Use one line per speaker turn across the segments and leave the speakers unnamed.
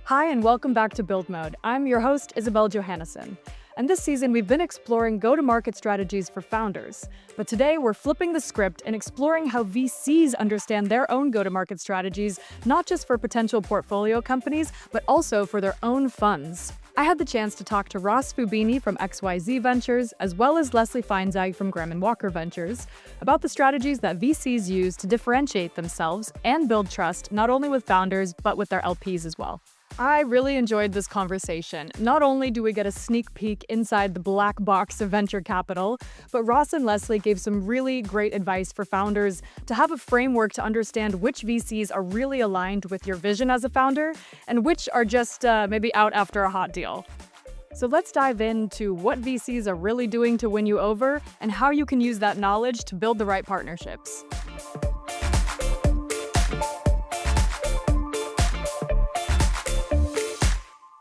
Hi, and welcome back to Build Mode. I'm your host, Isabelle Johannessen. And this season, we've been exploring go-to-market strategies for founders. But today, we're flipping the script and exploring how VCs understand their own go-to-market strategies, not just for potential portfolio companies, but also for their own funds. I had the chance to talk to Ross Fubini from XYZ Ventures, as well as Leslie Feinzag from Graham & Walker Ventures, about the strategies that VCs use to differentiate themselves and build trust, not only with founders, but with their LPs as well. I really enjoyed this conversation. Not only do we get a sneak peek inside the black box of venture capital, but Ross and Leslie gave some really great advice for founders to have a framework to understand which VCs are really aligned with your vision as a founder and which are just maybe out after a hot deal. So let's dive into what VCs are really doing to win you over and how you can use that knowledge to build the right partnerships.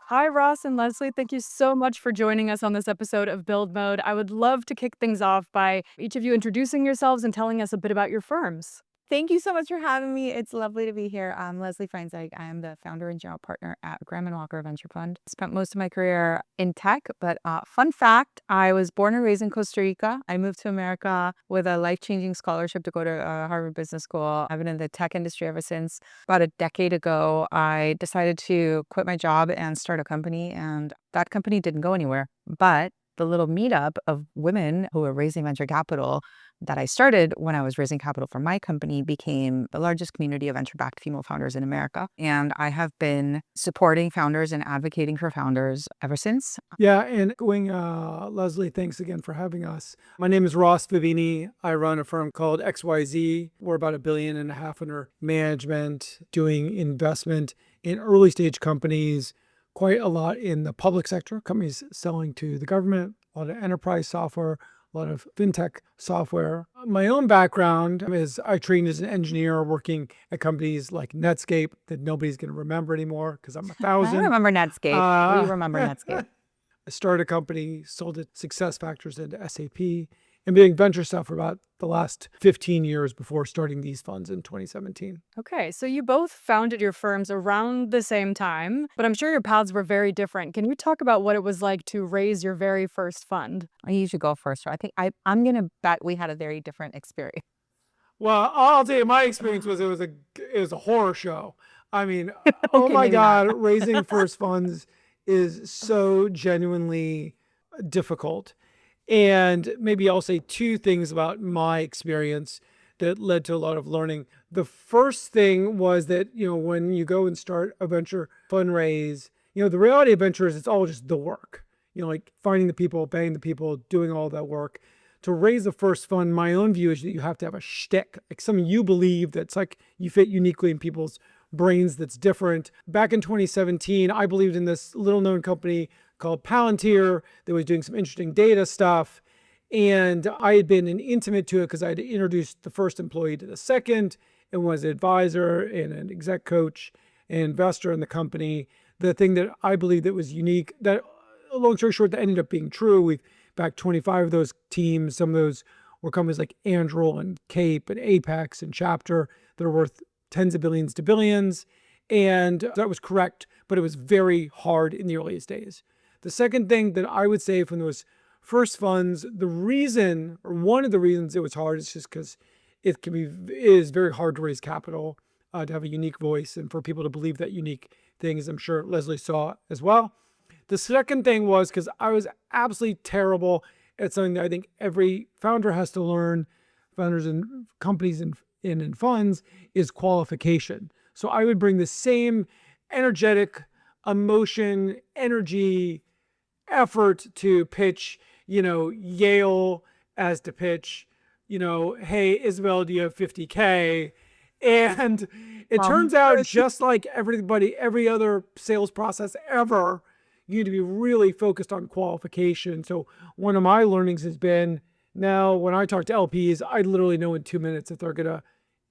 Hi, Ross and Leslie. Thank you so much for joining us on this episode of Build Mode. I would love to kick things off by each of you introducing yourselves and telling us a bit about your firms.
Thank you so much for having me. It's lovely to be here. I'm Leslie Feinzag. I am the founder and general partner at Graham & Walker Venture Fund. Spent most of my career in tech, but fun fact, I was born and raised in Costa Rica. I moved to America with a life-changing scholarship to go to Harvard Business School. I've been in the tech industry ever since. About a decade ago, I decided to quit my job and start a company, and that company didn't go anywhere. But the little meetup of women who were raising venture capital that I started when I was raising capital for my company became the largest community of venture-backed female founders in America. And I have been supporting founders and advocating for founders ever since.
Yeah, and Leslie, thanks again for having us. My name is Ross Fubini. I run a firm called XYZ. We're about $1.5 billion under management, doing investment in early stage companies, quite a lot in the public sector, companies selling to the government, a lot of enterprise software, a lot of fintech software. My own background is I trained as an engineer working at companies like Netscape that nobody's going to remember anymore because I'm 1,000.
I remember Netscape. We remember Netscape.
I started a company, sold it SuccessFactors into SAP, and been doing venture stuff for about the last 15 years before starting these funds in 2017.
Okay, so you both founded your firms around the same time, but I'm sure your paths were very different. Can you talk about what it was like to raise your very first fund?
I usually go first. I think I'm going to bet we had a very different experience.
Well, I'll tell you, my experience was it was a horror show. I mean, oh
Okay,
my
maybe
God,
not.
raising first funds is so genuinely difficult. And maybe I'll say two things about my experience that led to a lot of learning. The first thing was that, when you go and start a venture fundraise, the reality of venture is it's all just the work, like finding the people, paying the people, doing all that work. To raise the first fund, my own view is that you have to have a shtick, like something you believe that's like you fit uniquely in people's brains that's different. Back in 2017, I believed in this little known company called Palantir that was doing some interesting data stuff. And I had been an intimate to it because I had introduced the first employee to the second and was an advisor and an exec coach and investor in the company. The thing that I believed that was unique, that long story short, that ended up being true. We've backed 25 of those teams. Some of those were companies like Anduril and Cape and Apex and Chapter that are worth tens of billions to billions. And that was correct, but it was very hard in the earliest days. The second thing that I would say from those first funds, the reason, or one of the reasons it was hard is just because it is very hard to raise capital, to have a unique voice and for people to believe that unique things. I'm sure Leslie saw as well. The second thing was because I was absolutely terrible at something that I think every founder has to learn, founders and companies and in funds, is qualification. So I would bring the same energetic emotion, energy, effort to pitch, Yale as to pitch, hey, Isabelle, do you have 50K? And it turns out just like every other sales process ever, you need to be really focused on qualification. So one of my learnings has been now when I talk to LPs, I literally know in 2 minutes if they're going to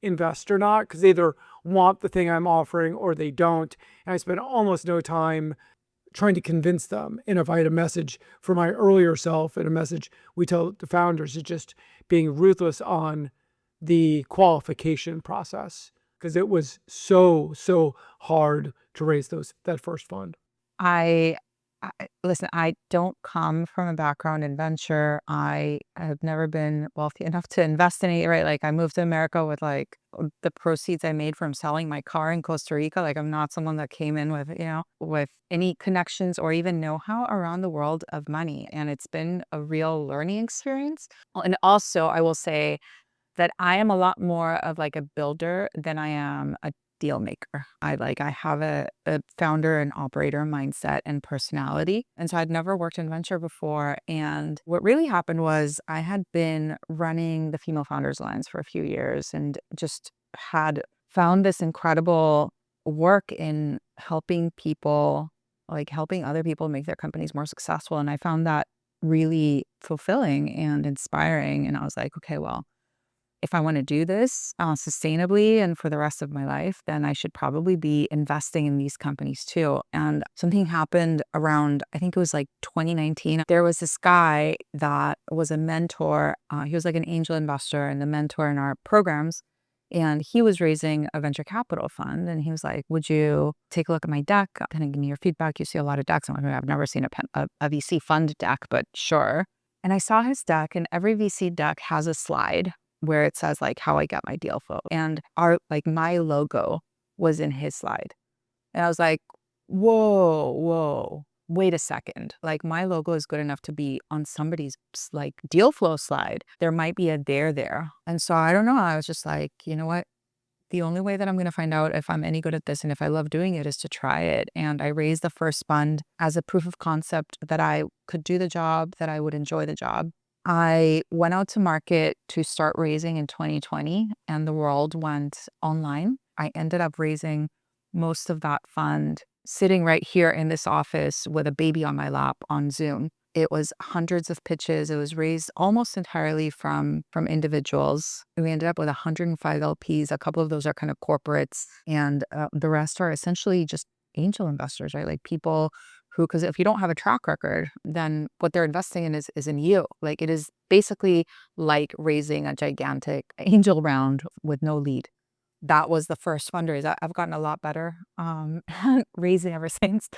invest or not, because they either want the thing I'm offering or they don't. And I spend almost no time trying to convince them. And if I had a message for my earlier self and a message we tell the founders is just being ruthless on the qualification process. Because it was so hard to raise that first fund.
I, listen, I don't come from a background in venture. I have never been wealthy enough to invest in it, right? Like I moved to America with like the proceeds I made from selling my car in Costa Rica. Like I'm not someone that came in with, with any connections or even know-how around the world of money. And it's been a real learning experience. And also I will say that I am a lot more of like a builder than I am a deal maker. I have a founder and operator mindset and personality. And so I'd never worked in venture before. And what really happened was I had been running the Female Founders Alliance for a few years and just had found this incredible work in helping people, like helping other people make their companies more successful. And I found that really fulfilling and inspiring. And I was like, okay, well, if I want to do this sustainably and for the rest of my life, then I should probably be investing in these companies too. And something happened around, I think it was like 2019. There was this guy that was a mentor. He was like an angel investor and the mentor in our programs. And he was raising a venture capital fund. And he was like, would you take a look at my deck? Kind of give me your feedback. You see a lot of decks. I'm like, I've never seen a VC fund deck, but sure. And I saw his deck, and every VC deck has a slide where it says like how I got my deal flow. And my logo was in his slide. And I was like, whoa, wait a second. Like my logo is good enough to be on somebody's like deal flow slide. There might be a dare there. And so I don't know. I was just like, you know what? The only way that I'm going to find out if I'm any good at this and if I love doing it is to try it. And I raised the first fund as a proof of concept that I could do the job, that I would enjoy the job. I went out to market to start raising in 2020 and the world went online. I ended up raising most of that fund sitting right here in this office with a baby on my lap on Zoom. It was hundreds of pitches. It was raised almost entirely from individuals. We ended up with 105 LPs. A couple of those are kind of corporates and the rest are essentially just angel investors, right? Like people who, because if you don't have a track record, then what they're investing in is in you. Like it is basically like raising a gigantic angel round with no lead. That was the first fundraise. I've gotten a lot better raising ever since.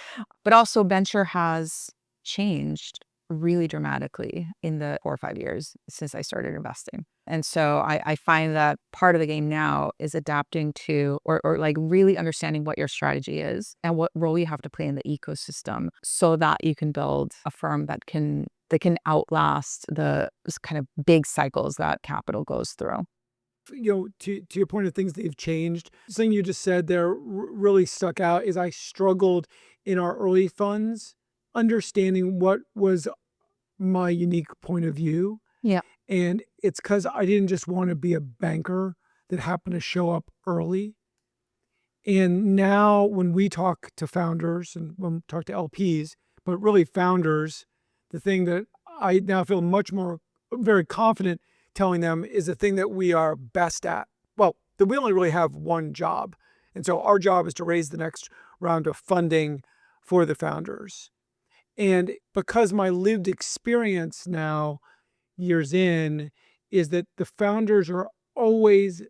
But also venture has changed really dramatically in the 4 or 5 years since I started investing. And so I find that part of the game now is adapting to or like really understanding what your strategy is and what role you have to play in the ecosystem so that you can build a firm that can outlast the kind of big cycles that capital goes through.
To your point of things that have changed, something you just said there really stuck out is I struggled in our early funds understanding what was my unique point of view.
Yeah.
And it's because I didn't just want to be a banker that happened to show up early. And now when we talk to founders and when we talk to LPs, but really founders, the thing that I now feel very confident telling them is the thing that we are best at. Well, that we only really have one job. And so our job is to raise the next round of funding for the founders. And because my lived experience now, years in, is that the founders are always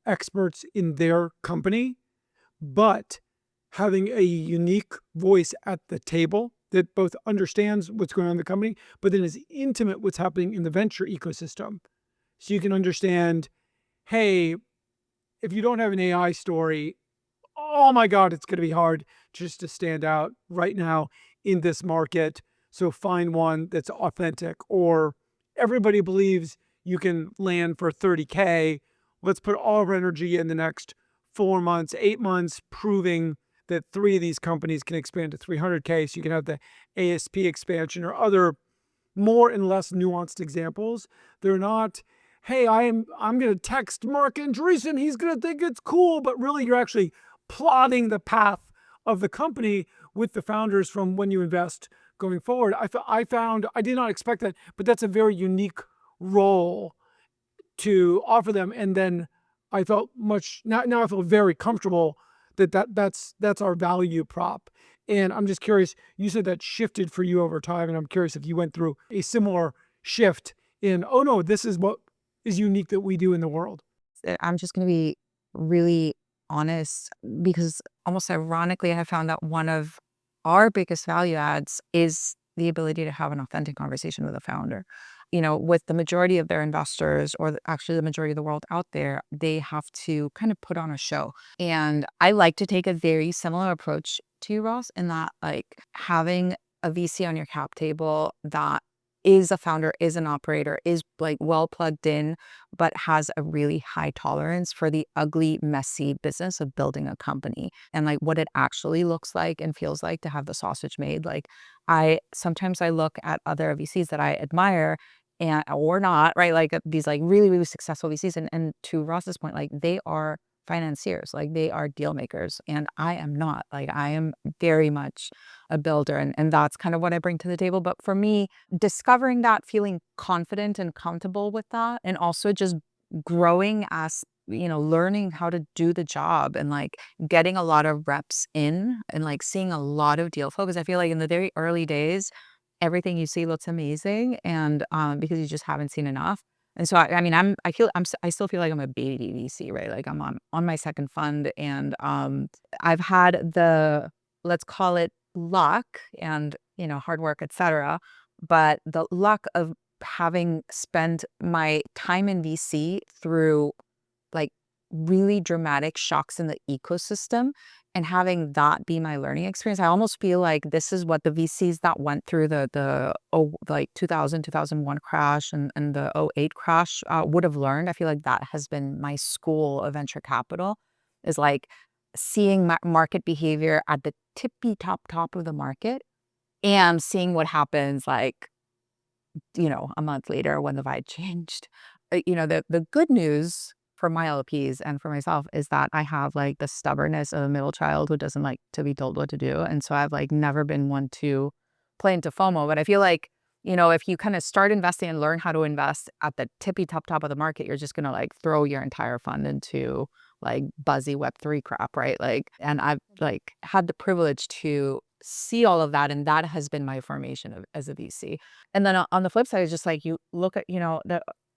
experts in their company, but having a unique voice at the table that both understands what's going on in the company, but then is intimate what's happening in the venture ecosystem. So you can understand, hey, if you don't have an AI story, oh my God, it's going to be hard just to stand out right now in this market. So find one that's authentic. Or everybody believes you can land for 30K. Let's put all of our energy in the next 4 months, 8 months, proving that 3 of these companies can expand to 300K. So you can have the ASP expansion or other more and less nuanced examples. They're not, hey, I'm going to text Mark Andreessen, he's going to think it's cool, but really you're actually plotting the path of the company with the founders from when you invest going forward. I found, I did not expect that, but that's a very unique role to offer them. And then I felt now I feel very comfortable that's our value prop. And I'm just curious, you said that shifted for you over time. And I'm curious if you went through a similar shift in, no, this is what is unique that we do in the world.
I'm just going to be really honest, because almost ironically, I found that one of our biggest value adds is the ability to have an authentic conversation with a founder. With the majority of their investors, or actually the majority of the world out there, they have to kind of put on a show. And I like to take a very similar approach to you, Ross, in that like having a VC on your cap table that is a founder, is an operator, is like well plugged in, but has a really high tolerance for the ugly, messy business of building a company and like what it actually looks like and feels like to have the sausage made. Like sometimes I look at other VCs that I admire and or not, right? Like these like really, really successful VCs. And to Ross's point, like they are financiers, like they are deal makers. And I am not. Like I am very much a builder. And that's kind of what I bring to the table. But for me, discovering that, feeling confident and comfortable with that, and also just growing as learning how to do the job and like getting a lot of reps in and like seeing a lot of deal flow. Because I feel like in the very early days, everything you see looks amazing, and because you just haven't seen enough. And so I mean I still feel like I'm a baby VC, right? Like I'm on my second fund, and I've had the, let's call it luck and hard work, etc. But the luck of having spent my time in VC through like really dramatic shocks in the ecosystem and having that be my learning experience. I almost feel like this is what the VCs that went through the 2001 crash and the '08 crash would have learned. I feel like that has been my school of venture capital, is like seeing market behavior at the tippy top of the market and seeing what happens like a month later when the vibe changed. The good news for my LPs and for myself is that I have like the stubbornness of a middle child who doesn't like to be told what to do. And so I've like never been one to play into FOMO. But I feel like, if you kind of start investing and learn how to invest at the tippy top of the market, you're just going to like throw your entire fund into like buzzy Web3 crap, right? Like, and I've like had the privilege to see all of that. And that has been my formation as a VC. And then on the flip side, it's just like you look at,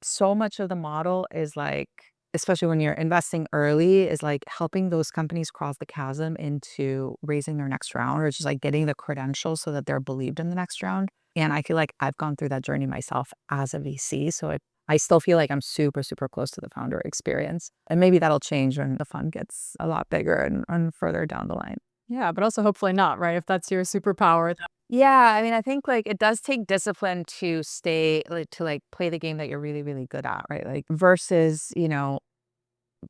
so much of the model is like, especially when you're investing early, is like helping those companies cross the chasm into raising their next round, or just like getting the credentials so that they're believed in the next round. And I feel like I've gone through that journey myself as a VC. So I still feel like I'm super, super close to the founder experience. And maybe that'll change when the fund gets a lot bigger and further down the line.
Yeah, but also hopefully not, right? If that's your superpower.
Yeah, I mean, I think like it does take discipline to stay to like play the game that you're really, really good at, right? Like versus,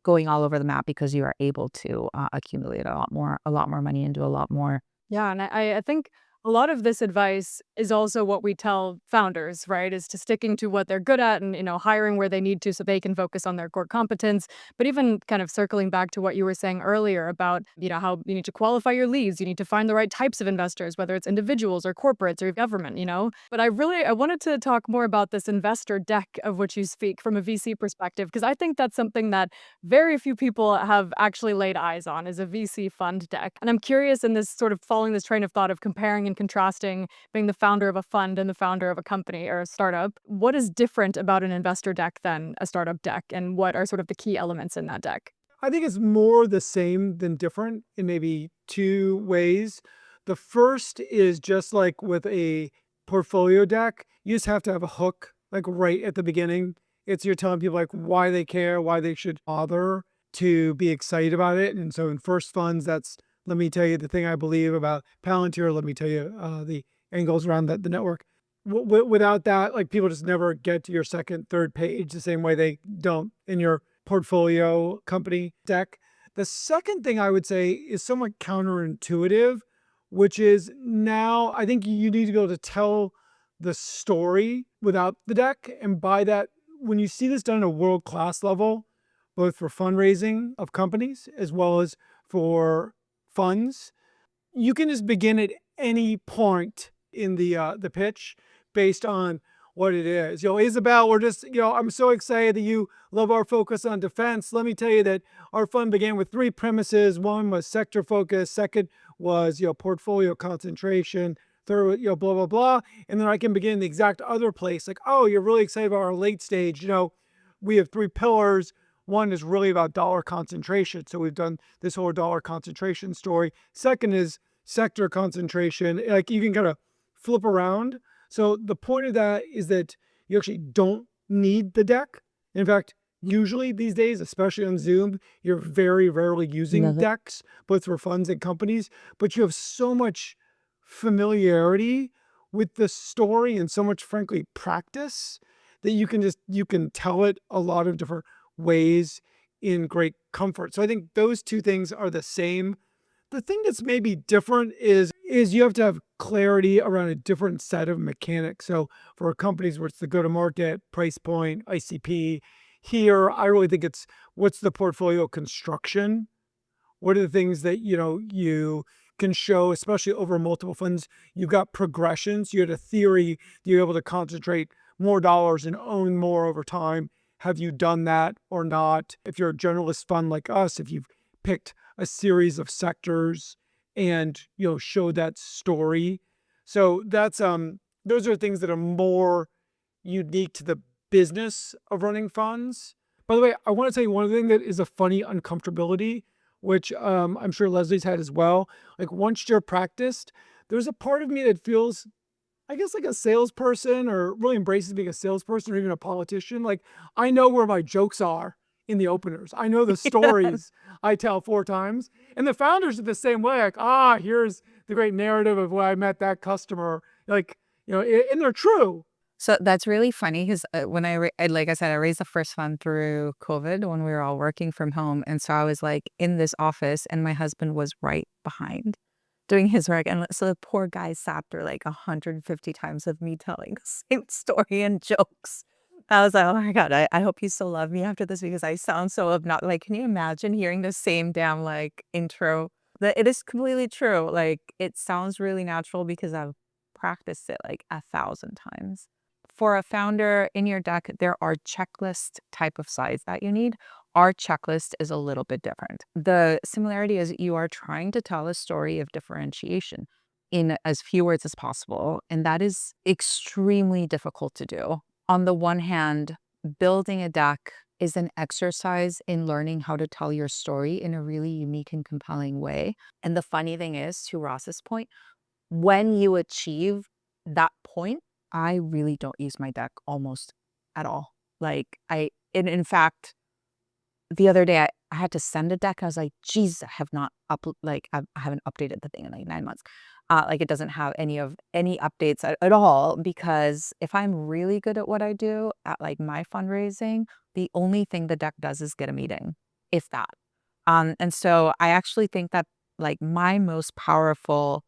going all over the map because you are able to accumulate a lot more money and do a lot more.
Yeah, and I think a lot of this advice is also what we tell founders, right? Is to sticking to what they're good at and, hiring where they need to so they can focus on their core competence. But even kind of circling back to what you were saying earlier about, how you need to qualify your leads, you need to find the right types of investors, whether it's individuals or corporates or government. But I wanted to talk more about this investor deck of which you speak from a VC perspective, because I think that's something that very few people have actually laid eyes on, is a VC fund deck. And I'm curious, in this sort of following this train of thought of comparing and contrasting being the founder of a fund and the founder of a company or a startup, what is different about an investor deck than a startup deck, and what are sort of the key elements in that deck?
I think it's more the same than different in maybe two ways. The first is just like with a portfolio deck, you just have to have a hook like right at the beginning. You're telling people like why they care, why they should bother to be excited about it. And so in first funds, that's, let me tell you the thing I believe about Palantir. Let me tell you the angles around the network. Without that, like people just never get to your second, third page the same way they don't in your portfolio company deck. The second thing I would say is somewhat counterintuitive, which is now I think you need to be able to tell the story without the deck. And by that, when you see this done at a world-class level, both for fundraising of companies as well as for funds, you can just begin at any point in the pitch based on what it is. Isabelle, we're just, I'm so excited that you love our focus on defense. Let me tell you that our fund began with three premises. One was sector focus. Second was, portfolio concentration. Third, blah, blah, blah. And then I can begin the exact other place. Like, oh, you're really excited about our late stage. We have three pillars. One is really about dollar concentration. So we've done this whole dollar concentration story. Second is sector concentration. Like you can kind of flip around. So the point of that is that you actually don't need the deck. In fact, usually these days, especially on Zoom, you're very rarely using decks, both for funds and companies, but you have so much familiarity with the story and so much, frankly, practice that you can tell it a lot of different ways in great comfort. So I think those two things are the same. The thing that's maybe different is you have to have clarity around a different set of mechanics. So for companies where it's the go-to-market, price point, ICP, here I really think it's what's the portfolio construction? What are the things that you can show, especially over multiple funds? You've got progressions. You had a theory that you're able to concentrate more dollars and own more over time. Have you done that or not? If you're a generalist fund like us, if you've picked a series of sectors and show that story. So that's those are things that are more unique to the business of running funds. By the way, I want to tell you one thing that is a funny uncomfortability, which I'm sure Leslie's had as well. Like once you're practiced, there's a part of me that feels, I guess, like a salesperson, or really embraces being a salesperson, or even a politician. Like I know where my jokes are in the openers. I know the stories I tell 4 times. And the founders are the same way. Like, here's the great narrative of why I met that customer. Like, and they're true.
So that's really funny because when like I said, I raised the first fund through COVID when we were all working from home. And so I was like in this office and my husband was right behind doing his work. And so the poor guy sat through like 150 times of me telling the same story and jokes. I was like, oh my God, I hope you still love me after this because I sound so obnoxious. Like, can you imagine hearing the same damn like intro? That it is completely true. Like it sounds really natural because I've practiced it like 1,000 times. For a founder in your deck, there are checklist type of slides that you need. Our checklist is a little bit different. The similarity is you are trying to tell a story of differentiation in as few words as possible. And that is extremely difficult to do. On the one hand, building a deck is an exercise in learning how to tell your story in a really unique and compelling way. And the funny thing is, to Ross's point, when you achieve that point, I really don't use my deck almost at all. Like in fact, the other day I had to send a deck. I was like, geez, I haven't updated the thing in like 9 months. Like it doesn't have any updates at all, because if I'm really good at what I do at like my fundraising, the only thing the deck does is get a meeting, if that. And so I actually think that like my most powerful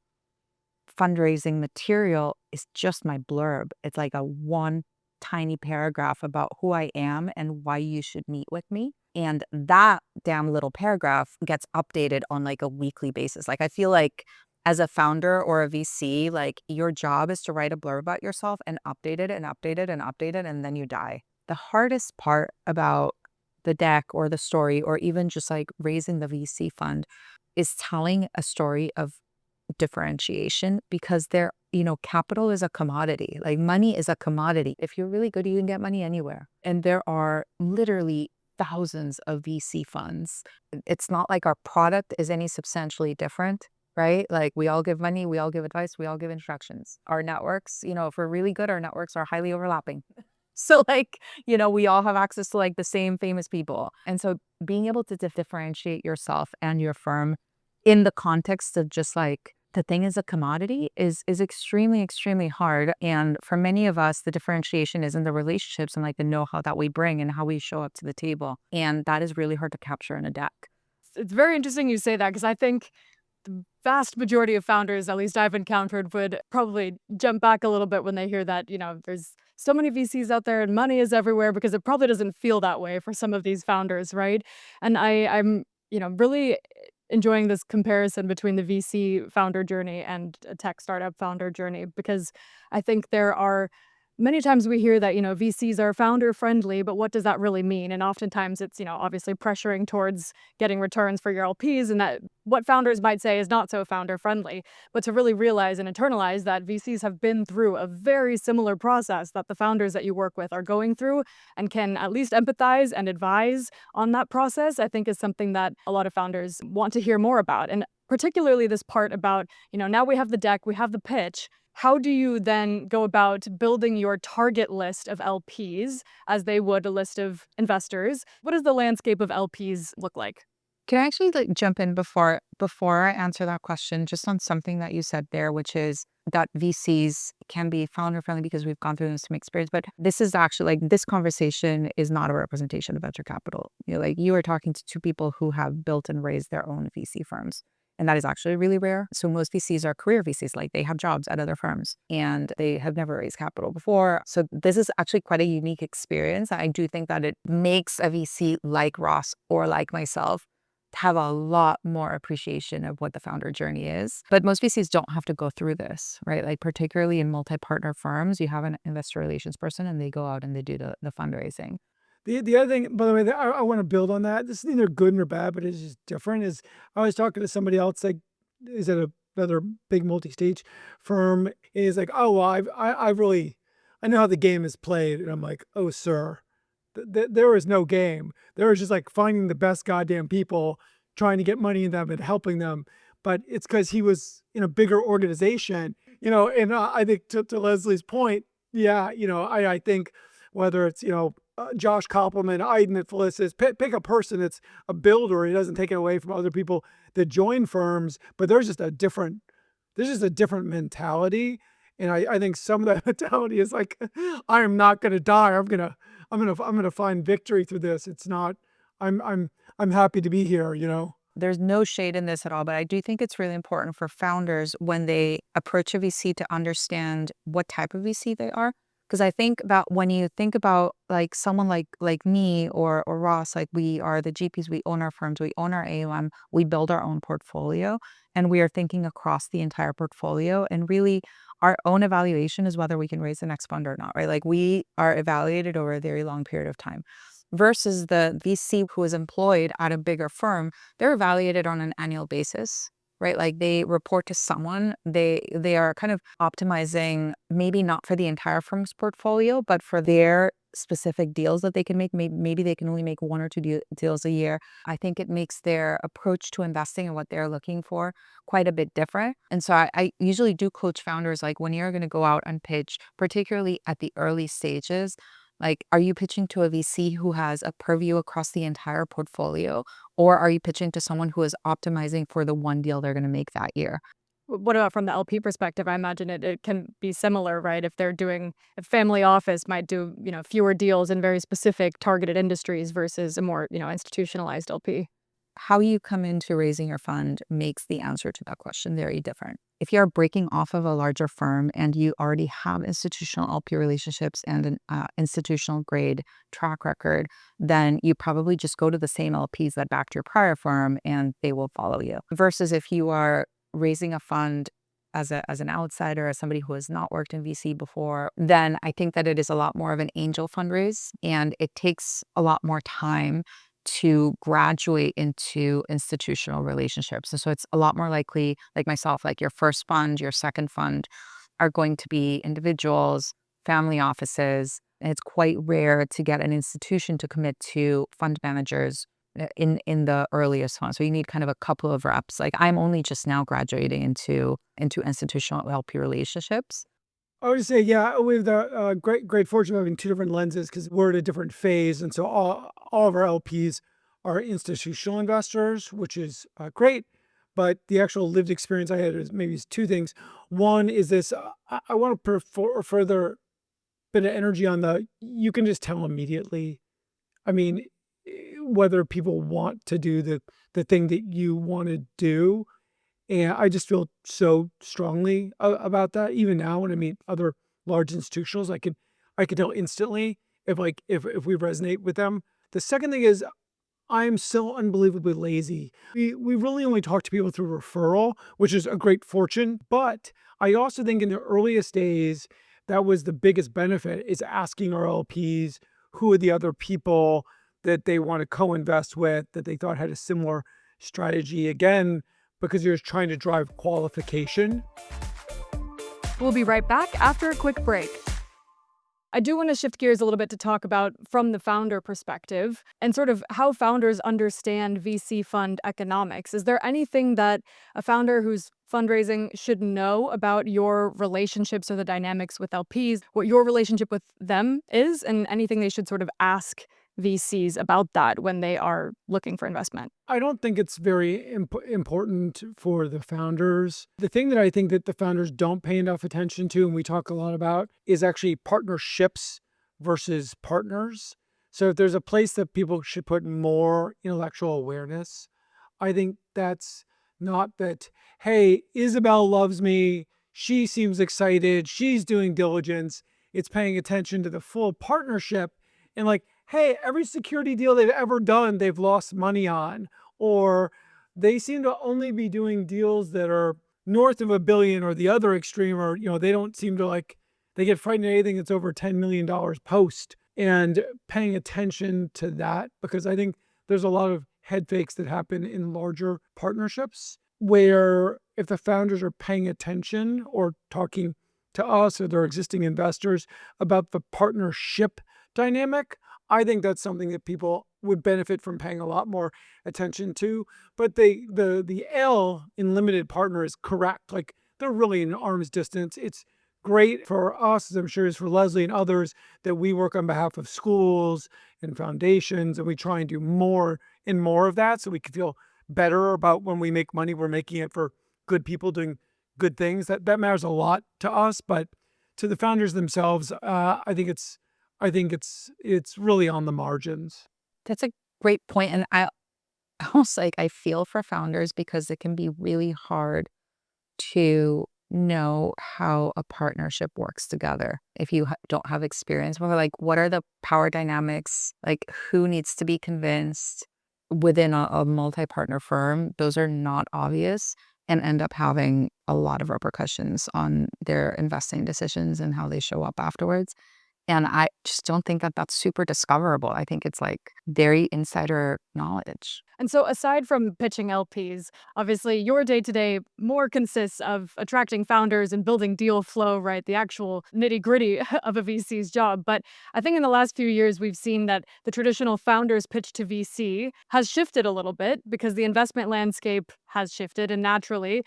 fundraising material is just my blurb. It's like a one tiny paragraph about who I am and why you should meet with me. And that damn little paragraph gets updated on like a weekly basis. Like I feel like as a founder or a VC, like your job is to write a blurb about yourself and update it and update it and update it, and then you die. The hardest part about the deck or the story, or even just like raising the VC fund, is telling a story of differentiation, because capital is a commodity. Like money is a commodity. If you're really good, you can get money anywhere. And there are literally thousands of VC funds. It's not like our product is any substantially different, right? Like we all give money, we all give advice, we all give instructions. Our networks, if we're really good, our networks are highly overlapping. So we all have access to like the same famous people. And so being able to differentiate yourself and your firm in the context of just like the thing is a commodity is extremely, extremely hard. And for many of us, the differentiation is in the relationships and like the know-how that we bring and how we show up to the table. And that is really hard to capture in a deck.
It's very interesting you say that, because I think the vast majority of founders, at least I've encountered, would probably jump back a little bit when they hear that, there's so many VCs out there and money is everywhere, because it probably doesn't feel that way for some of these founders, right? And I'm really enjoying this comparison between the VC founder journey and a tech startup founder journey, because I think there are Many times we hear that, VCs are founder friendly, but what does that really mean? And oftentimes it's, obviously pressuring towards getting returns for your LPs, and that what founders might say is not so founder friendly. But to really realize and internalize that VCs have been through a very similar process that the founders that you work with are going through and can at least empathize and advise on that process, I think is something that a lot of founders want to hear more about. And particularly this part about, now we have the deck, we have the pitch. How do you then go about building your target list of LPs as they would a list of investors? What does the landscape of LPs look like?
Can I actually jump in before I answer that question, just on something that you said there, which is that VCs can be founder friendly because we've gone through the same experience. But this is actually this conversation is not a representation of venture capital. You are talking to two people who have built and raised their own VC firms. And that is actually really rare. So most VCs are career VCs, they have jobs at other firms and they have never raised capital before. So this is actually quite a unique experience. I do think that it makes a VC like Ross or like myself have a lot more appreciation of what the founder journey is. But most VCs don't have to go through this, right? Particularly in multi-partner firms, you have an investor relations person and they go out and they do the fundraising.
The other thing, by the way, that I want to build on that. This is neither good nor bad, but it's just different. Is I was talking to somebody else, is at another big multi-stage firm. Is like, oh, well, I know how the game is played, and I'm like, oh, sir, there is no game. There is just finding the best goddamn people, trying to get money in them and helping them. But it's because he was in a bigger organization, And I think to Leslie's point, yeah, I think whether it's Josh Koppelman, Aiden at Felicis, pick a person that's a builder. He doesn't take it away from other people that join firms, but there's just a different mentality. And I think some of that mentality is I am not going to die. I'm going to find victory through this. It's not, I'm happy to be here,
There's no shade in this at all, but I do think it's really important for founders when they approach a VC to understand what type of VC they are. Because I think about when you think about someone like me or Ross, we are the GPs, we own our firms, we own our AUM, we build our own portfolio, and we are thinking across the entire portfolio. And really, our own evaluation is whether we can raise the next fund or not, right? We are evaluated over a very long period of time. Versus the VC who is employed at a bigger firm, they're evaluated on an annual basis. Right? They report to someone, they are kind of optimizing, maybe not for the entire firm's portfolio, but for their specific deals that they can make. Maybe they can only make one or two deals a year. I think it makes their approach to investing and what they're looking for quite a bit different. And so I usually do coach founders, when you're going to go out and pitch, particularly at the early stages, are you pitching to a VC who has a purview across the entire portfolio? Or are you pitching to someone who is optimizing for the one deal they're going to make that year?
What about from the LP perspective? I imagine it can be similar, right? If they're doing, a family office might do, fewer deals in very specific targeted industries versus a more, institutionalized LP.
How you come into raising your fund makes the answer to that question very different. If you're breaking off of a larger firm and you already have institutional LP relationships and an institutional grade track record, then you probably just go to the same LPs that backed your prior firm and they will follow you. Versus if you are raising a fund as an outsider, as somebody who has not worked in VC before, then I think that it is a lot more of an angel fundraise and it takes a lot more time to graduate into institutional relationships. And so it's a lot more likely, like myself, your first fund, your second fund are going to be individuals, family offices. And it's quite rare to get an institution to commit to fund managers in the earliest fund. So you need kind of a couple of reps. I'm only just now graduating into institutional LP relationships.
I would say, yeah, we have the great fortune of having two different lenses because we're at a different phase. And so all of our LPs are institutional investors, which is great. But the actual lived experience I had is maybe two things. One is this, I want to put further bit of energy on you can just tell immediately. I mean, whether people want to do the thing that you want to do. And I just feel so strongly about that. Even now, when I meet other large institutionals, I can tell instantly if we resonate with them. The second thing is I'm so unbelievably lazy. We really only talk to people through referral, which is a great fortune. But I also think in the earliest days, that was the biggest benefit, is asking our LPs who are the other people that they want to co-invest with, that they thought had a similar strategy. Again, because you're trying to drive qualification.
We'll be right back after a quick break. I do want to shift gears a little bit to talk about from the founder perspective and sort of how founders understand VC fund economics. Is there anything that a founder who's fundraising should know about your relationships or the dynamics with LPs, what your relationship with them is, and anything they should sort of ask VCs about that when they are looking for investment?
I don't think it's very important for the founders. The thing that I think that the founders don't pay enough attention to, and we talk a lot about, is actually partnerships versus partners. So if there's a place that people should put more intellectual awareness, I think that's not that, hey, Isabelle loves me, she seems excited, she's doing diligence. It's paying attention to the full partnership and like, hey, every security deal they've ever done, they've lost money on, or they seem to only be doing deals that are north of $1 billion, or the other extreme, or, they don't seem to they get frightened at anything that's over $10 million post, and paying attention to that, because I think there's a lot of head fakes that happen in larger partnerships where if the founders are paying attention or talking to us or their existing investors about the partnership dynamic, I think that's something that people would benefit from paying a lot more attention to. But the L in limited partner is correct. Like, they're really an arm's distance. It's great for us, as I'm sure is for Leslie and others, that we work on behalf of schools and foundations, and we try and do more and more of that so we can feel better about when we make money, we're making it for good people doing good things. That matters a lot to us, but to the founders themselves, I think it's really on the margins.
That's a great point. And I almost I feel for founders because it can be really hard to know how a partnership works together if you don't have experience with what are the power dynamics, who needs to be convinced within a multi-partner firm. Those are not obvious and end up having a lot of repercussions on their investing decisions and how they show up afterwards. And I just don't think that that's super discoverable. I think it's very insider knowledge.
And so aside from pitching LPs, obviously your day-to-day more consists of attracting founders and building deal flow, right? The actual nitty-gritty of a VC's job. But I think in the last few years, we've seen that the traditional founders pitch to VC has shifted a little bit because the investment landscape has shifted. And naturally,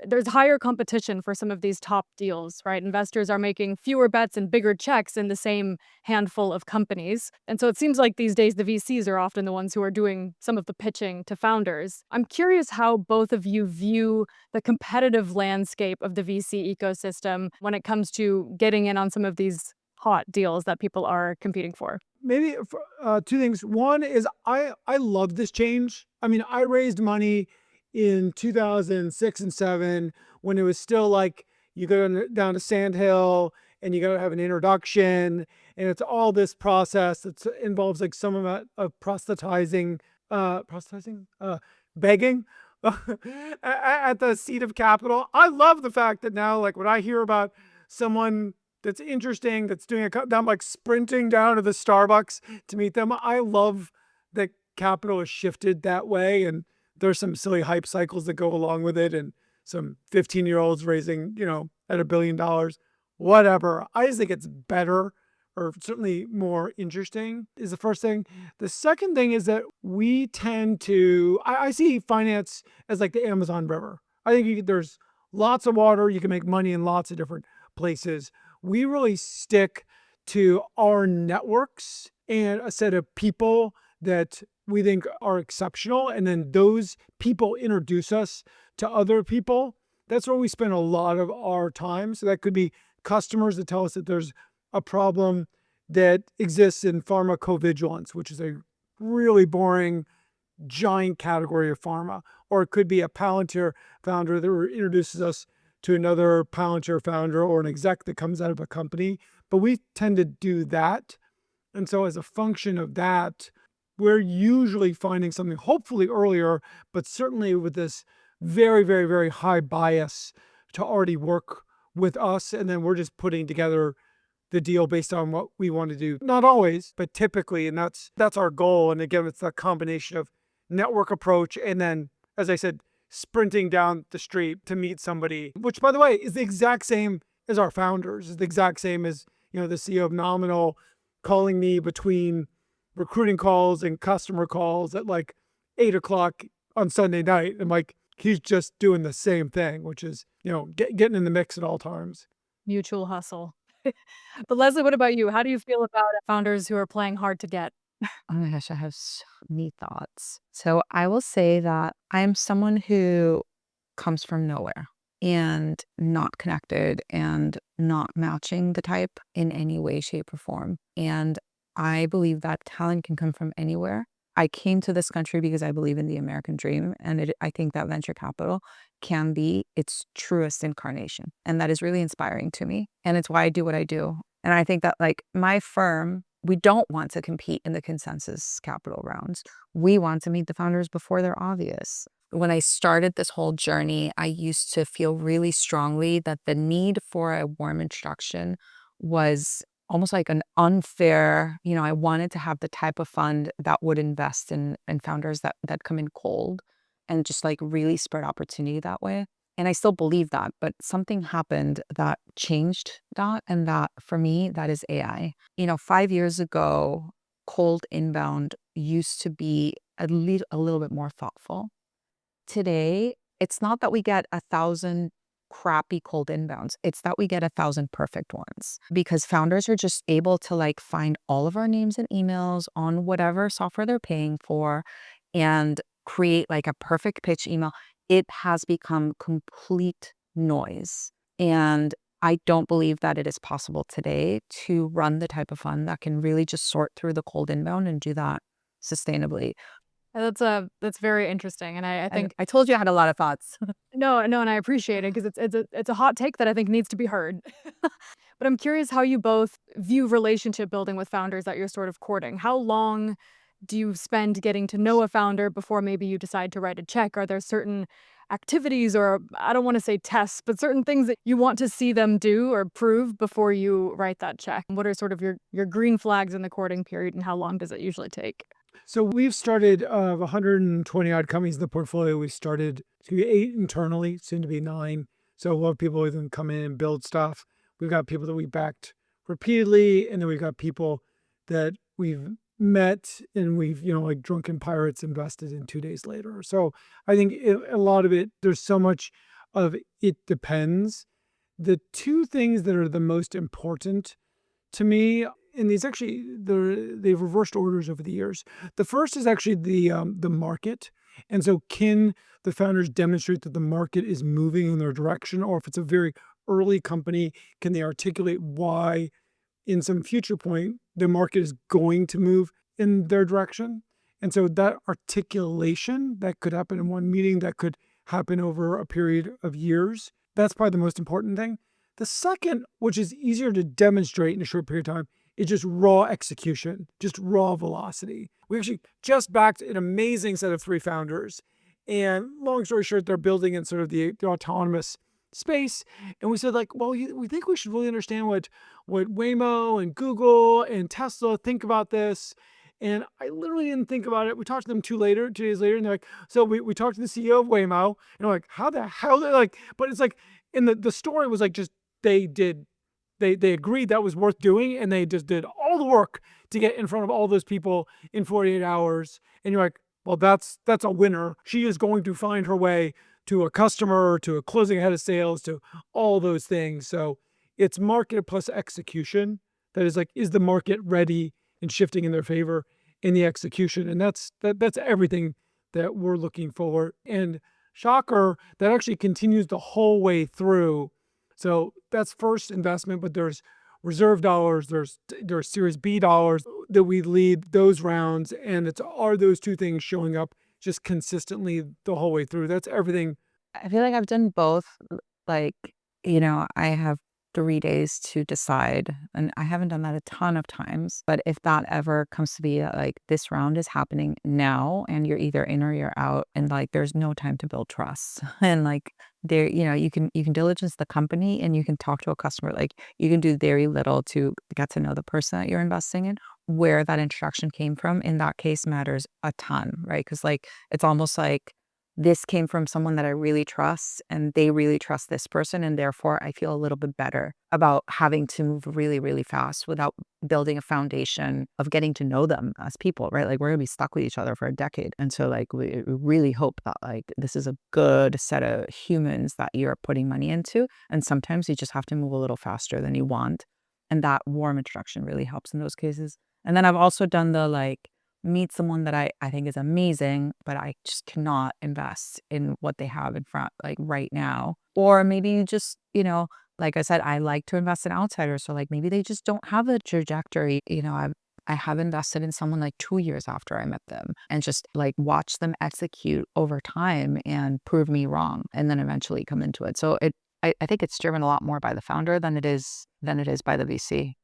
there's higher competition for some of these top deals, right? Investors are making fewer bets and bigger checks in the same handful of companies. And so it seems like these days the VCs are often the ones who are doing some of the pitching to founders. I'm curious how both of you view the competitive landscape of the VC ecosystem when it comes to getting in on some of these hot deals that people are competing for.
Maybe two things. One is I love this change. I mean, I raised money in 2006 and 7 when it was still you go down to Sand Hill and you got to have an introduction, and it's all this process that involves some amount of begging at the seat of capital. I love the fact that now, when I hear about someone that's interesting, that's doing I'm sprinting down to the Starbucks to meet them. I love that capital has shifted that way, and there's some silly hype cycles that go along with it, and some 15-year-olds raising, at $1 billion, whatever. I just think it's better, or certainly more interesting, is the first thing. The second thing is that we tend to, I see finance as the Amazon River. I think there's lots of water. You can make money in lots of different places. We really stick to our networks and a set of people that we think are exceptional, and then those people introduce us to other people. That's where we spend a lot of our time. So that could be customers that tell us that there's a problem that exists in pharmacovigilance, which is a really boring, giant category of pharma. Or it could be a Palantir founder that introduces us to another Palantir founder or an exec that comes out of a company. But we tend to do that. And so as a function of that, we're usually finding something hopefully earlier, but certainly with this very, very, very high bias to already work with us, and then we're just putting together the deal based on what we want to do. Not always, but typically, and that's our goal. And again, it's a combination of network approach and then, as I said, sprinting down the street to meet somebody, which by the way is the exact same as our founders, is the exact same as, the CEO of Nominal calling me between recruiting calls and customer calls at like 8 o'clock on Sunday night. And like, he's just doing the same thing, which is, getting in the mix at all times.
Mutual hustle. But Leslie, what about you? How do you feel about founders who are playing hard to get?
Oh my gosh, I have so many thoughts. So I will say that I am someone who comes from nowhere and not connected and not matching the type in any way, shape, or form. And I believe that talent can come from anywhere. I came to this country because I believe in the American dream. And I think that venture capital can be its truest incarnation. And that is really inspiring to me. And it's why I do what I do. And I think that like my firm, we don't want to compete in the consensus capital rounds. We want to meet the founders before they're obvious. When I started this whole journey, I used to feel really strongly that the need for a warm introduction was almost like an unfair, I wanted to have the type of fund that would invest in founders that come in cold and just like really spread opportunity that way. And I still believe that, but something happened that changed that. And that for me, that is AI. 5 years ago, cold inbound used to be a little bit more thoughtful. Today, it's not that we get 1,000 crappy cold inbounds. It's that we get 1,000 perfect ones because founders are just able to like find all of our names and emails on whatever software they're paying for and create like a perfect pitch email. It has become complete noise. And I don't believe that it is possible today to run the type of fund that can really just sort through the cold inbound and do that sustainably.
That's very interesting, and I think
I told you I had a lot of thoughts.
no, and I appreciate it because it's a hot take that I think needs to be heard. But I'm curious how you both view relationship building with founders that you're sort of courting. How long do you spend getting to know a founder before maybe you decide to write a check? Are there certain activities or I don't want to say tests, but certain things that you want to see them do or prove before you write that check? What are sort of your green flags in the courting period and how long does it usually take?
So we've started 120 odd companies in the portfolio. We started to be 8 internally, soon to be 9. So a lot of people even come in and build stuff. We've got people that we backed repeatedly, and then we've got people that we've met and we've, like drunken pirates invested in 2 days later. So I think a lot of it, there's so much of it depends. The two things that are the most important to me, and these actually they've reversed orders over the years. The first is actually the market, and so can the founders demonstrate that the market is moving in their direction, or if it's a very early company, can they articulate why, in some future point, the market is going to move in their direction? And so that articulation that could happen in one meeting, that could happen over a period of years. That's probably the most important thing. The second, which is easier to demonstrate in a short period of time, is just raw execution, just raw velocity. We actually just backed an amazing set of 3 founders. And long story short, they're building in sort of the autonomous space. And we said like, well, we think we should really understand what Waymo and Google and Tesla think about this. And I literally didn't think about it. We talked to them 2 days later, and they're like, so we talked to the CEO of Waymo, and I'm like, how the hell? They're like, but it's like, in the story was like just they agreed that was worth doing, and they just did all the work to get in front of all those people in 48 hours. And you're like, well, that's a winner. She is going to find her way to a customer, to a closing ahead of sales, to all those things. So it's market plus execution. That is like, is the market ready and shifting in their favor in the execution? And that's everything that we're looking for. And shocker, that actually continues the whole way through. So that's first investment, but there's reserve dollars, there's Series B dollars that we lead those rounds, and are those two things showing up just consistently the whole way through? That's everything.
I feel like I've done both. Like, I have 3 days to decide. And I haven't done that a ton of times, but if that ever comes to be like this round is happening now and you're either in or you're out, and like there's no time to build trust. And like there, you can diligence the company and you can talk to a customer. Like you can do very little to get to know the person that you're investing in. Where that introduction came from in that case matters a ton, right? Because like it's almost like this came from someone that I really trust and they really trust this person. And therefore, I feel a little bit better about having to move really, really fast without building a foundation of getting to know them as people, right? Like we're going to be stuck with each other for a decade. And so like we really hope that like this is a good set of humans that you're putting money into. And sometimes you just have to move a little faster than you want. And that warm introduction really helps in those cases. And then I've also done the like, meet someone that I think is amazing, but I just cannot invest in what they have in front, like right now. Or maybe you just, like I said, I like to invest in outsiders. So like maybe they just don't have a trajectory. I have invested in someone like 2 years after I met them and just like watch them execute over time and prove me wrong and then eventually come into it. So I think it's driven a lot more by the founder than it is by the VC.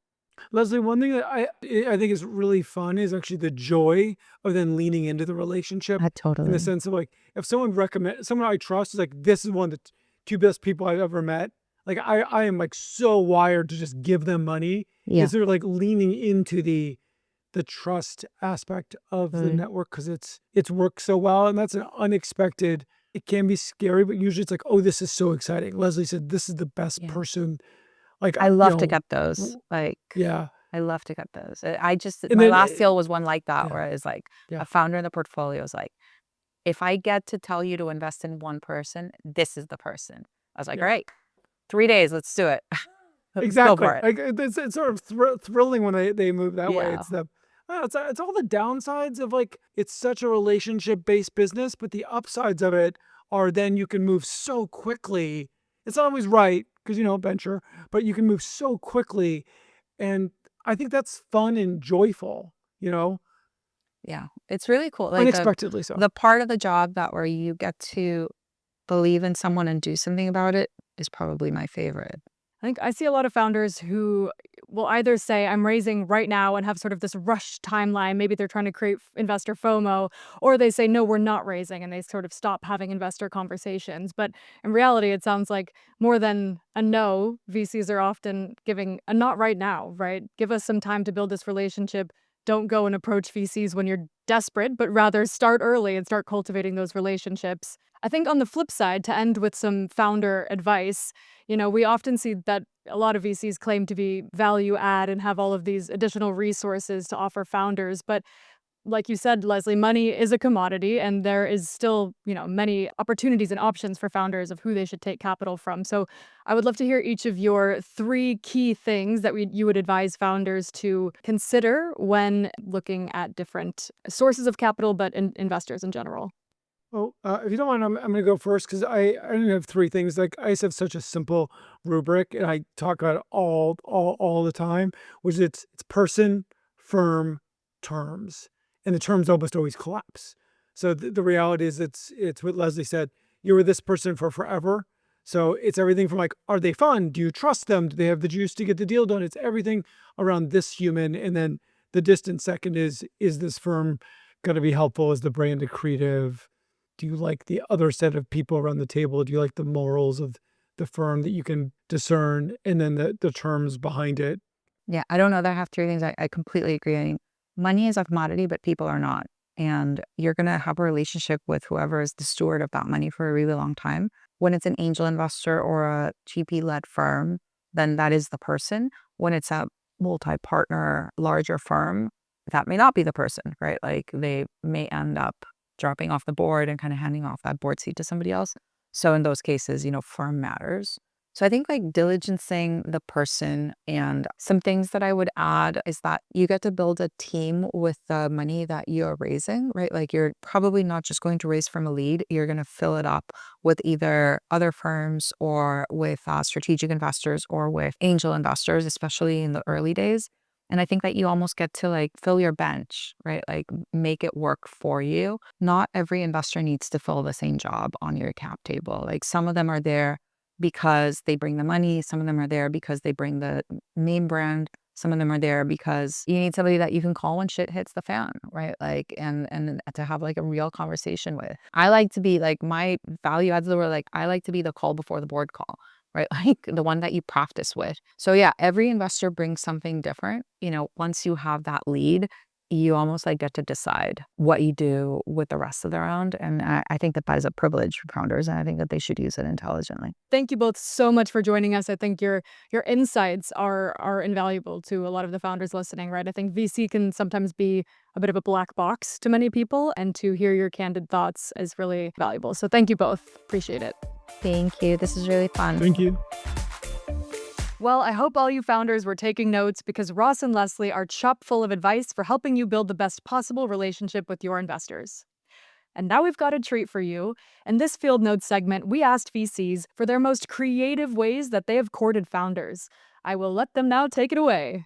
Leslie, one thing that I think is really fun is actually the joy of then leaning into the relationship in the
Totally.
sense of like, if someone someone I trust is like, this is one of the two best people I've ever met. Like I am like so wired to just give them money.
Yeah.
Is there like leaning into the trust aspect of the
Mm.
network because it's worked so well, and that's an unexpected. It can be scary, but usually it's like, oh, this is so exciting. Leslie said this is the best
Yeah.
person. Like
I love to get those. Like,
yeah,
I love to get those. I just,
and
my
then
last deal was one like that,
yeah,
where it's like
yeah,
a founder in the portfolio is like, if I get to tell you to invest in one person, this is the person. I was like,
yeah.
all right, 3 days, let's do it. Let's go
Exactly.
for it.
Like it's sort of thrilling when they move that way.
Yeah.
It's all the downsides of like it's such a relationship based business, but the upsides of it are then you can move so quickly. It's not always right because venture, but you can move so quickly, and I think that's fun and joyful.
Yeah. It's really cool. Like
Unexpectedly so.
the part of the job that where you get to believe in someone and do something about it is probably my favorite.
I think I see a lot of founders who will either say, I'm raising right now and have sort of this rush timeline. Maybe they're trying to create investor FOMO, or they say, no, we're not raising, and they sort of stop having investor conversations. But in reality, it sounds like more than a no, VCs are often giving a not right now, right? Give us some time to build this relationship. Don't go and approach VCs when you're desperate, but rather start early and start cultivating those relationships. I think on the flip side, to end with some founder advice, we often see that a lot of VCs claim to be value add and have all of these additional resources to offer founders. But like you said, Leslie, money is a commodity, and there is still, many opportunities and options for founders of who they should take capital from. So I would love to hear each of your 3 key things that you would advise founders to consider when looking at different sources of capital, but investors in general.
Oh, if you don't mind, I'm going to go first because I only have 3 things. Like I just have such a simple rubric, and I talk about it all the time, which is it's person, firm, terms, and the terms almost always collapse. So the reality is it's what Leslie said. You're with this person for forever. So it's everything from like, are they fun? Do you trust them? Do they have the juice to get the deal done? It's everything around this human, and then the distant second is this firm going to be helpful? Is the brand accretive? Do you like the other set of people around the table? Do you like the morals of the firm that you can discern? And then the terms behind it.
Yeah, I don't know that I have 3 things. I completely agree. I mean, money is a commodity, but people are not. And you're going to have a relationship with whoever is the steward of that money for a really long time. When it's an angel investor or a GP-led firm, then that is the person. When it's a multi-partner, larger firm, that may not be the person, right? Like they may end up dropping off the board and kind of handing off that board seat to somebody else. So in those cases, firm matters. So I think like diligencing the person, and some things that I would add is that you get to build a team with the money that you're raising, right? Like you're probably not just going to raise from a lead. You're going to fill it up with either other firms or with strategic investors or with angel investors, especially in the early days. And I think that you almost get to like fill your bench, right? Like make it work for you. Not every investor needs to fill the same job on your cap table. Like some of them are there because they bring the money. Some of them are there because they bring the name brand. Some of them are there because you need somebody that you can call when shit hits the fan, right? Like, and to have like a real conversation with. I like to be like, my value adds were like, I like to be the call before the board call, right? Like the one that you practice with. So yeah, every investor brings something different. Once you have that lead, you almost like get to decide what you do with the rest of the round. And I think that is a privilege for founders, and I think that they should use it intelligently.
Thank you both so much for joining us. I think your insights are invaluable to a lot of the founders listening, right? I think VC can sometimes be a bit of a black box to many people, and to hear your candid thoughts is really valuable. So thank you both. Appreciate it.
Thank you. This is really fun.
Thank you.
Well, I hope all you founders were taking notes, because Ross and Leslie are chock full of advice for helping you build the best possible relationship with your investors. And now we've got a treat for you. In this Field Notes segment, we asked VCs for their most creative ways that they have courted founders. I will let them now take it away.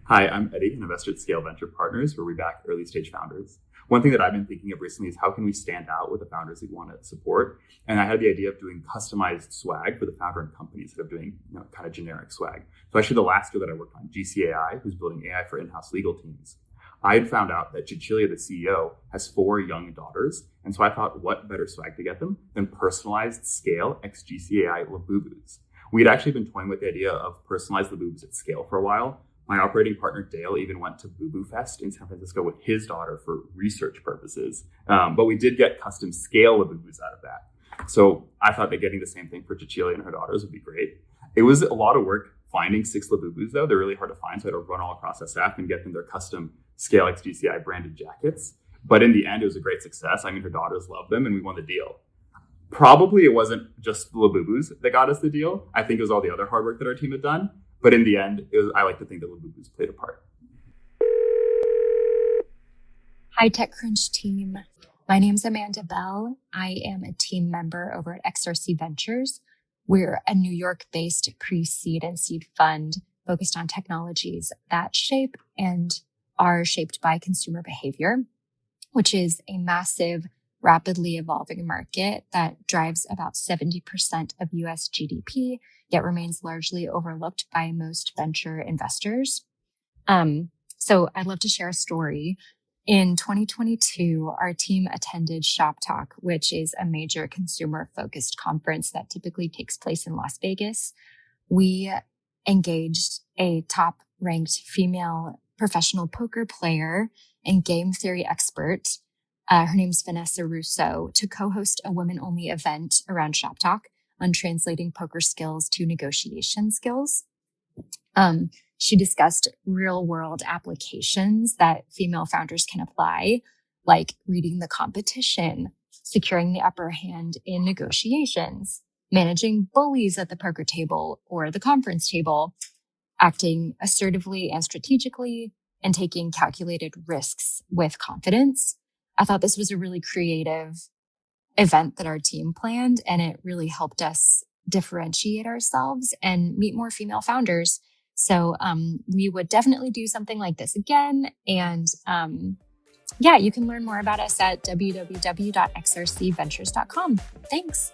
Hi, I'm Eddie, an investor at Scale Venture Partners, where we back early stage founders. One thing that I've been thinking of recently is how can we stand out with the founders we want to support? And I had the idea of doing customized swag for the founder and company instead of doing kind of generic swag. So actually the last deal that I worked on, GCAI, who's building AI for in-house legal teams, I had found out that Cecilia, the CEO, has 4 young daughters. And so I thought, what better swag to get them than personalized scale ex-GCAI Labubu's? We had actually been toying with the idea of personalized Labubu's at scale for a while. My operating partner, Dale, even went to Boo Boo Fest in San Francisco with his daughter for research purposes. But we did get custom scale Labubu's out of that. So I thought that getting the same thing for Cecilia and her daughters would be great. It was a lot of work finding 6 Labubu's, though. They're really hard to find, so I had to run all across SF and get them their custom Scale XGCI branded jackets. But in the end, it was a great success. I mean, her daughters loved them, and we won the deal. Probably it wasn't just the Labubu's that got us the deal. I think it was all the other hard work that our team had done. But in the end, I like to think that Labubu's played a part.
Hi, TechCrunch team. My name's Amanda Bell. I am a team member over at XRC Ventures. We're a New York-based pre-seed and seed fund focused on technologies that shape and are shaped by consumer behavior, which is a massive, rapidly evolving market that drives about 70% of US GDP, yet remains largely overlooked by most venture investors. So I'd love to share a story. In 2022, our team attended Shop Talk, which is a major consumer-focused conference that typically takes place in Las Vegas. We engaged a top-ranked female professional poker player and game theory expert. Her name's Vanessa Russo, to co-host a women-only event around Shop Talk on translating poker skills to negotiation skills. She discussed real-world applications that female founders can apply, like reading the competition, securing the upper hand in negotiations, managing bullies at the poker table or the conference table, acting assertively and strategically, and taking calculated risks with confidence. I thought this was a really creative event that our team planned, and it really helped us differentiate ourselves and meet more female founders. So we would definitely do something like this again. And you can learn more about us at www.xrcventures.com. Thanks.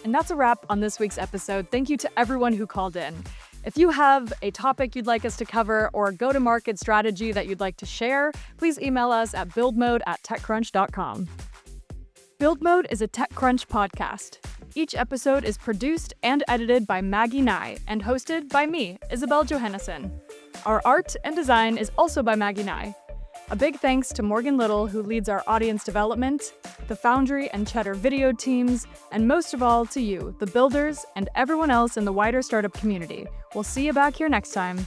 And that's a wrap on this week's episode. Thank you to everyone who called in. If you have a topic you'd like us to cover or a go-to-market strategy that you'd like to share, please email us at buildmode@techcrunch.com. Build Mode is a TechCrunch podcast. Each episode is produced and edited by Maggie Nye and hosted by me, Isabelle Johannessen. Our art and design is also by Maggie Nye. A big thanks to Morgan Little, who leads our audience development, the Foundry and Cheddar video teams, and most of all to you, the builders, and everyone else in the wider startup community. We'll see you back here next time.